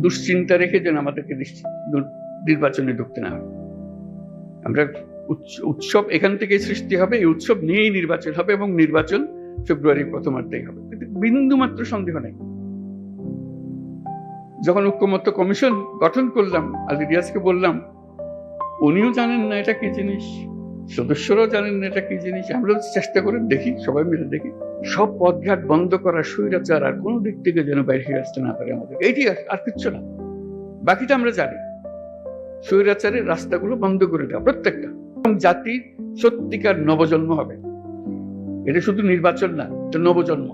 দুশ্চিন্তা রেখে যেন আমাদেরকে নির্বাচনে ঢুকতে না হয়। আমরা উৎসব এখান থেকে সৃষ্টি হবে, এই উৎসব নিয়েই নির্বাচন হবে এবং নির্বাচন ফেব্রুয়ারির প্রথমার্ধেই হবে, কিন্তু বিন্দু মাত্র সন্দেহ নেই। যখন ঐক্যমত্য কমিশন গঠন করলাম, আলী রিয়াজকে বললাম, উনিও জানেন না এটা কি জিনিস, সদস্যরাও জানেন না এটা কি জিনিস, আমরা চেষ্টা করে দেখি, সবাই মিলে দেখি, সব পথঘাট বন্ধ করা, স্বৈরাচার আর কোনো দিক থেকে যেন বাইরে আসতে না পারে আমাদের, এইটি আর কিচ্ছু না। বাকিটা আমরা জানি। স্বৈরাচারের রাস্তাগুলো বন্ধ করে দেওয়া প্রত্যেকটা, এবং জাতি সত্যিকার নবজন্ম হবে। এটা শুধু নির্বাচন না, এটা নবজন্ম।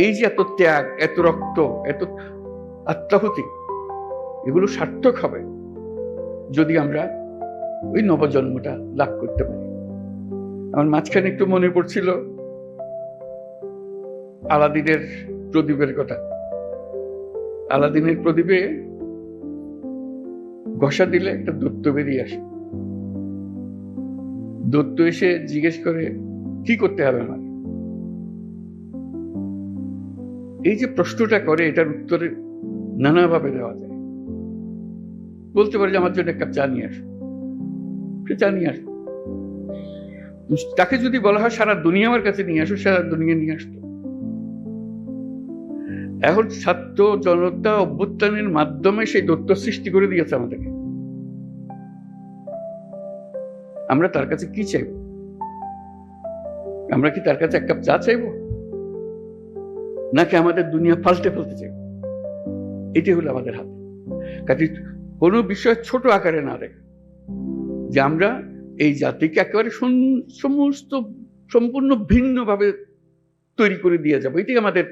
এই যে এত ত্যাগ, এত রক্ত, এত আত্মাহুতি, এগুলো সার্থক হবে যদি আমরা ওই নবজন্মটা লাভ করতে পারি। আমার মাঝখানে একটু মনে পড়ছিল আলাদিনের প্রদীপের কথা। আলাদিনের প্রদীপে ঘষা দিলে একটা দৈত্য বেরিয়ে আসে। দৈত্য এসে জিজ্ঞেস করে, কি করতে হবে আমার? এই যে প্রশ্নটা করে, এটার উত্তরে নানাভাবে দেওয়া যায়। বলতে পারে যে আমার জন্য এক কাপ চা নিয়ে আসো, সে চা নিয়ে আসো। তাকে যদি বলা হয় সারা দুনিয়া আমার কাছে নিয়ে আসো, সারা দুনিয়া নিয়ে আসতো। এখন ছাত্র জনতা অভ্যুত্থানের মাধ্যমে সেই দৈত্য সৃষ্টি করে দিয়েছে আমাদেরকে। আমরা তার কাছে কি চাইব? আমরা কি তার কাছে এক কাপ চা চাইব, নাকি আমাদের দুনিয়া পাল্টে ফেলতে চাইব? এটি হলো আমাদের হাতে। কাজে কোনো বিষয় ছোট আকারে না দেখে, যে আমরা এই জাতিকে একেবারে সমস্ত সম্পূর্ণ ভিন্নভাবে তৈরি করে দিয়ে যাবো, এটি আমাদের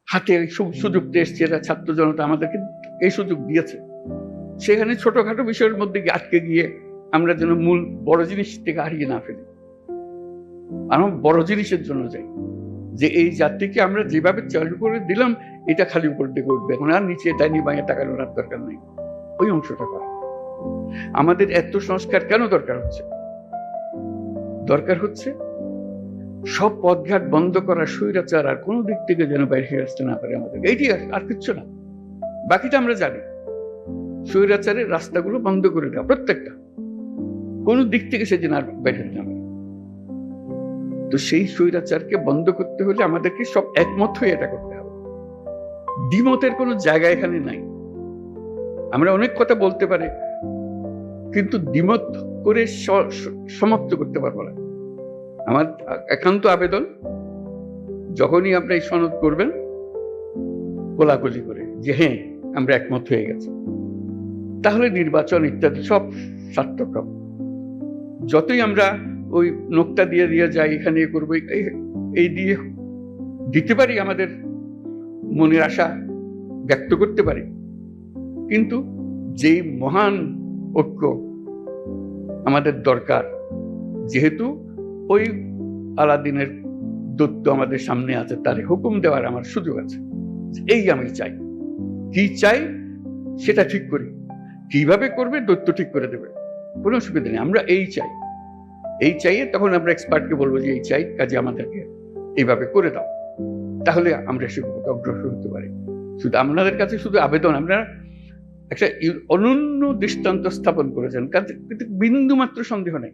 হাতে সুযোগটা এসছে। এরা ছাত্র জনতা আমাদেরকে এই সুযোগ দিয়েছে। সেখানে ছোটখাটো বিষয়ের মধ্যে আটকে গিয়ে আমরা যেন মূল বড় জিনিস থেকে হারিয়ে না ফেলি। আমরা বড় জিনিসের জন্য যাই, যে এই জাতিকে আমরা যেভাবে চালু করে দিলাম, এটা খালি উপর দিকে উঠবে, এখন আর নিচে ডাইনি বাঁয়ে তাকানোর দরকার নেই। ওই অংশটা করা। আমাদের এত সংস্কার কেন দরকার হচ্ছে? দরকার হচ্ছে সব পথঘাট বন্ধ করা, স্বৈরাচার আর কোনো দিক থেকে যেন বাইরে আসতে না পারে আমাদের, এইটি আর কিচ্ছু না। বাকিটা আমরা জানি। স্বৈরাচারের রাস্তাগুলো বন্ধ করে দেওয়া প্রত্যেকটা, কোন দিক থেকে সে যেন আর বাইরে না পারে। তো সেই স্বৈরাচারকে বন্ধ করতে হলে আমাদেরকে সব একমত হয়ে এটা করতে হবে। দ্বিমতের কোনো জায়গা এখানে নাই। আমরা অনেক কথা বলতে পারি, কিন্তু দ্বিমত করে সমাপ্ত করতে পারবো না। আমার একান্ত আবেদন, যখনই আপনি এই সনদ করবেন, কোলাকুলি করে যে হ্যাঁ আমরা একমত হয়ে গেছি, তাহলে নির্বাচন ইত্যাদি সব সার্থক হবে। যতই আমরা ওই নোকটা দিয়ে দিয়ে যাই, এখানে করবো, এই দিয়ে দিতে পারি, আমাদের মনের আশা ব্যক্ত করতে পারি, কিন্তু যেই মহান ঐক্য আমাদের দরকার, যেহেতু ওই আলাদিনের দৈত্য আমাদের সামনে আছে, তার হুকুম দেওয়ার আমার সুযোগ আছে। এই আমি চাই। কি চাই সেটা ঠিক করি, কিভাবে করবে দৈত্য ঠিক করে দেবে, কোনো অসুবিধা নেই। আমরা এই চাই, এই চাইয়ে তখন আমরা এক্সপার্টকে বলবো যে এই চাই, কাজে আমাদেরকে এইভাবে করে দাও, তাহলে আমরা সেভাবে অগ্রসর হতে পারি। শুধু আপনাদের কাছে শুধু আবেদন, আমরা একটা অনন্য দৃষ্টান্ত স্থাপন করেছেন, কিন্তু বিন্দু মাত্র সন্দেহ নেই।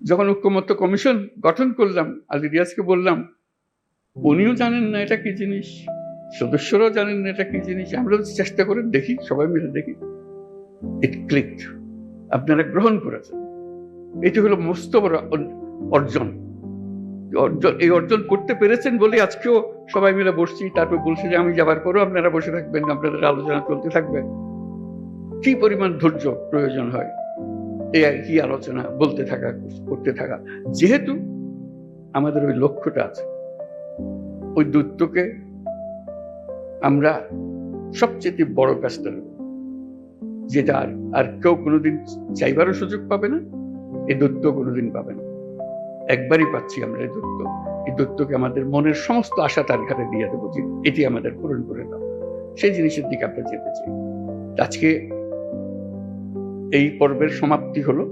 যখন ঐক্যমত্য কমিশন গঠন করলাম, আলী রিয়াজকে বললাম, উনিও জানেন না এটা কি জিনিস, সদস্যরাও জানেন না এটা কি জিনিস, আমরা চেষ্টা করে দেখি, সবাই মিলে দেখি, ইট ক্লিকড। আপনারা গ্রহণ করেছেন, এটি হলো মস্ত বড় অর্জন। এই অর্জন করতে পেরেছেন বলে আজকেও সবাই মিলে বসছি, তারপর বলছি যে আমি যাবার পরও আপনারা বসে থাকবেন, আপনাদের আলোচনা চলতে থাকবে। কি পরিমাণ ধৈর্য প্রয়োজন হয় এই কি আলোচনা বলতে থাকা, করতে থাকা, যেহেতু আমাদের ওই লক্ষ্যটা আছে। ওই দৈত্যকে আমরা সবচেয়ে বড় কাজটা নেব, যেটা আর কেউ কোনোদিন চাইবারও সুযোগ পাবে না, এই দৈত্য কোনোদিন পাবে না। একবারই পাচ্ছি আমরা এই দৈত্য। এই দৈত্যকে আমাদের মনের সমস্ত আশা তার ঘাটে দিয়ে দেবো, যে এটি আমাদের পূরণ করে দাও। সেই জিনিসের দিকে আমরা যেতে চাই। আজকে এই পর্বের সমাপ্তি হলো।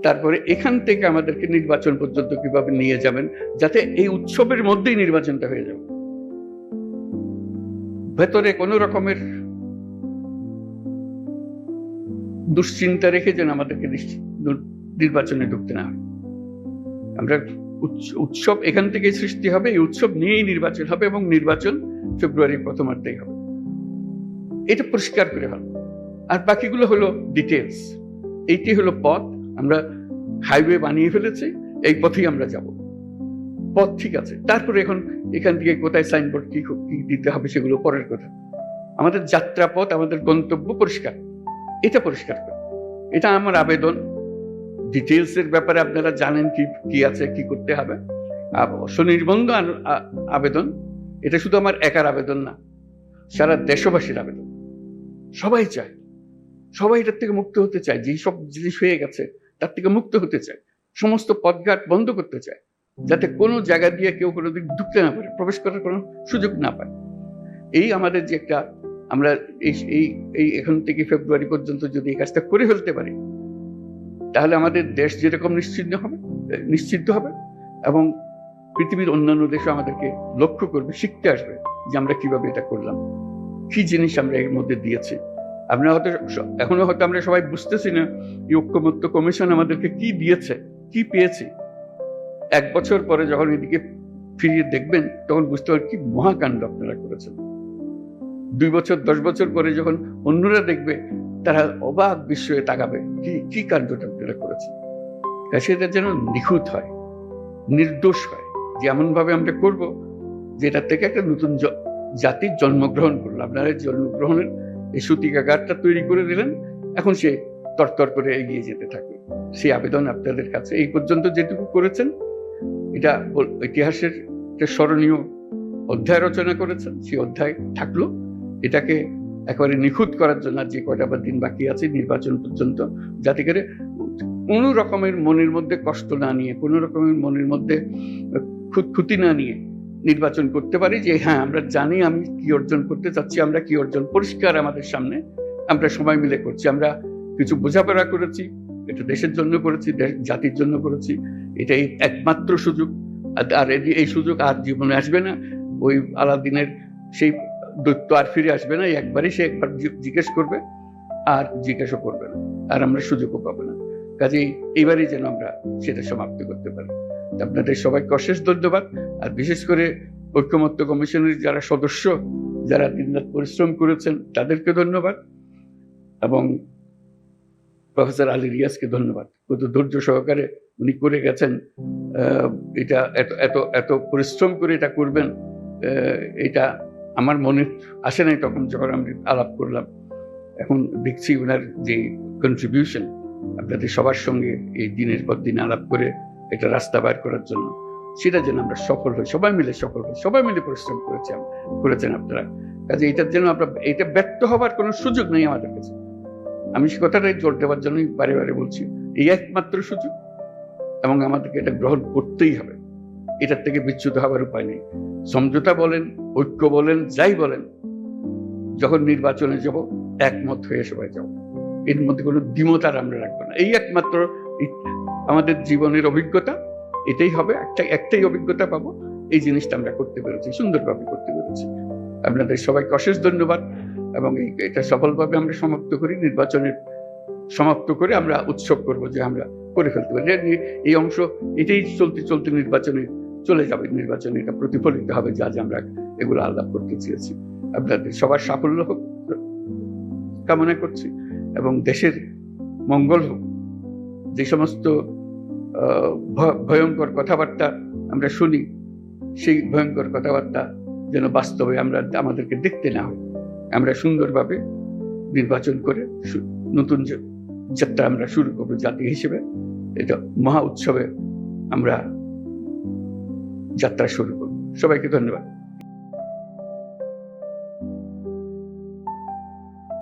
তারপরে এখান থেকে আমাদেরকে নির্বাচন পর্যন্ত কিভাবে নিয়ে যাবেন, যাতে এই উৎসবের মধ্যেই নির্বাচনটা হয়ে যাবে। ভেতরে কোনো রকমের দুশ্চিন্তা রেখে যেন আমাদেরকে নির্বাচনে ঢুকতে না হয়। আমরা উৎসব এখান থেকে সৃষ্টি হবে, এই উৎসব নিয়েই নির্বাচন হবে এবং নির্বাচন ফেব্রুয়ারির প্রথমার্ধেই হবে। এটা পরিষ্কার করে হবে। আর বাকিগুলো হলো ডিটেলস। এইটি হলো পথ। আমরা হাইওয়ে বানিয়ে ফেলেছি, এই পথেই আমরা যাব। পথ ঠিক আছে, তারপরে এখন এখান থেকে কোথায় সাইনবোর্ড কি দিতে হবে সেগুলো পরের কথা। আমাদের যাত্রা পথ, আমাদের গন্তব্য পরিষ্কার, এটা পরিষ্কার করে। এটা আমার আবেদন। ডিটেলস এর ব্যাপারে আপনারা জানেন কি আছে, কি করতে হবে। স্বনির্বন্ধ আবেদন, এটা শুধু আমার একার আবেদন না, সারা দেশবাসীর আবেদন। সবাই চায়, সবাই এটার থেকে মুক্ত হতে চায়। যে সব জিনিস হয়ে গেছে তার থেকে মুক্ত হতে চায়। সমস্ত পথঘাট বন্ধ করতে চায়, যাতে কোনো জায়গা দিয়ে কেউ কোনোদিন ঢুকতে না পারে, প্রবেশ করার কোনো সুযোগ না পায়। এই আমাদের যে একটা, আমরা এই এখন থেকে ফেব্রুয়ারি পর্যন্ত যদি এই কাজটা করে ফেলতে পারি, তাহলে আমাদের দেশ যেরকম নিশ্চিন্ত হবে এবং পৃথিবীর অন্যান্য দেশও আমাদেরকে লক্ষ্য করবে, শিখতে আসবে যে আমরা কিভাবে এটা করলাম, কি জিনিস আমরা এর মধ্যে দিয়েছি। এখনো হয়তো আমরা সবাই বুঝতেছি না এই ঐক্যমত্য কমিশন আমাদেরকে কি দিয়েছে, কি পেয়েছি। 1 বছর পরে যখন এদিকে ফিরিয়ে দেখবেন তখন বুঝতে পারবেন কি মহাকাণ্ড আপনারা করেছেন। 2 বছর 10 বছর পরে যখন অন্যরা দেখবে, তারা অবাক বিস্ময়ে তাকাবে কি কাণ্ডটা আপনারা করেছেন। সেটা যেন নিখুঁত হয়, নির্দোষ হয়, যে এমন ভাবে আমরা করবো যেটা থেকে একটা নতুন জাতির জন্মগ্রহণ করলো। আপনারা জন্মগ্রহণের এই সূতিকাগারটা তৈরি করে দিলেন, এখন সে তরতর করে এগিয়ে যেতে থাকবে। সেই আবেদন আপনাদের কাছে। এই পর্যন্ত যেটুকু করেছেন, এটা ইতিহাসের একটা স্মরণীয় অধ্যায় রচনা করেছেন, সেই অধ্যায় থাকলো। এটাকে একেবারে নিখুঁত করার জন্য যে কয়টা দিন বাকি আছে নির্বাচন পর্যন্ত, যাতে করে কোনো রকমের মনের মধ্যে কষ্ট না নিয়ে, কোনো রকমের মনের মধ্যে খুঁতখুঁতি না নিয়ে নির্বাচন করতে পারি, যে হ্যাঁ আমরা জানি আমি কি অর্জন করতে চাচ্ছি, আমরা কি অর্জন পরিষ্কার আমাদের সামনে, আমরা সবাই মিলে করছি। আমরা কিছু বোঝাপড়া করেছি, এটা দেশের জন্য করেছি, জাতির জন্য করেছি। এটাই একমাত্র সুযোগ। আর এই সুযোগ আর জীবনে আসবে না। ওই আলাদিনের সেই দৈত্য আর ফিরে আসবে না। একবারই সে একবার জিজ্ঞেস করবে, আর জিজ্ঞাসা করবে না, আর আমরা সুযোগও পাবো না। কাজেই এইবারই যেন আমরা সেটা সমাপ্ত করতে পারি। আপনাদের সবাইকে অশেষ ধন্যবাদ। আর বিশেষ করে ঐক্যমত্য কমিশনের যারা সদস্য, যারা দিনরাত পরিশ্রম করেছেন, তাদেরকে ধন্যবাদ। এবং প্রফেসর আলী রিয়াজকে ধন্যবাদ। কত ধৈর্য সহকারে উনি করে গেছেন। এটা এত পরিশ্রম করে এটা করবেন, এটা আমার মনে আসে নাই তখন যখন আমি আলাপ করলাম। এখন দেখছি ওনার যে কন্ট্রিবিউশন আপনাদের সবার সঙ্গে এই দিনের পর দিন আলাপ করে এটা রাস্তা বার করার জন্য, সেটা যেন আমরা সফল হই, সবাই মিলে সফল হই। সবাই মিলে পরিশ্রম করেছেন আপনারা। কাজে এটার জন্য এটা ব্যর্থ হবার কোনো সুযোগ নেই আমাদের কাছে। আমি সে কথাটাই জোর দেওয়ার জন্যই বারে বারে বলছি, এই একমাত্র সুযোগ এবং আমাদেরকে এটা গ্রহণ করতেই হবে। এটার থেকে বিচ্যুত হবার উপায় নেই। সমঝোতা বলেন, ঐক্য বলেন, যাই বলেন, যখন নির্বাচনে যাব একমত হয়ে সবাই যাব। এর মধ্যে কোনো দ্বিমত আর আমরা রাখবো না। এই একমাত্র আমাদের জীবনের অভিজ্ঞতা, এটাই হবে। একটাই অভিজ্ঞতা পাবো। এই জিনিসটা আমরা করতে পেরেছি, সুন্দরভাবে করতে পেরেছি। আপনাদের সবাইকে অশেষ ধন্যবাদ। এবং এটা সফলভাবে আমরা সমাপ্ত করি। নির্বাচনের সমাপ্ত করে আমরা উৎসব করব যে আমরা করে ফেলতে পারি। এই অংশ এটাই চলতে নির্বাচনে চলে যাবে। নির্বাচনে এটা প্রতিফলিত হবে যে আজ আমরা এগুলো আলাপ করতে চেয়েছি। আপনাদের সবার সাফল্য হোক কামনা করছি এবং দেশের মঙ্গল হোক। যে সমস্ত ভয়ঙ্কর কথাবার্তা আমরা শুনি, সেই ভয়ঙ্কর কথাবার্তা যেন বাস্তবে আমাদেরকে দেখতে না হয়। আমরা সুন্দরভাবে নির্বাচন করে নতুন যাত্রা আমরা শুরু করবো জাতি হিসেবে। এটা মহা উৎসবে আমরা যাত্রা শুরু করব। সবাইকে ধন্যবাদ।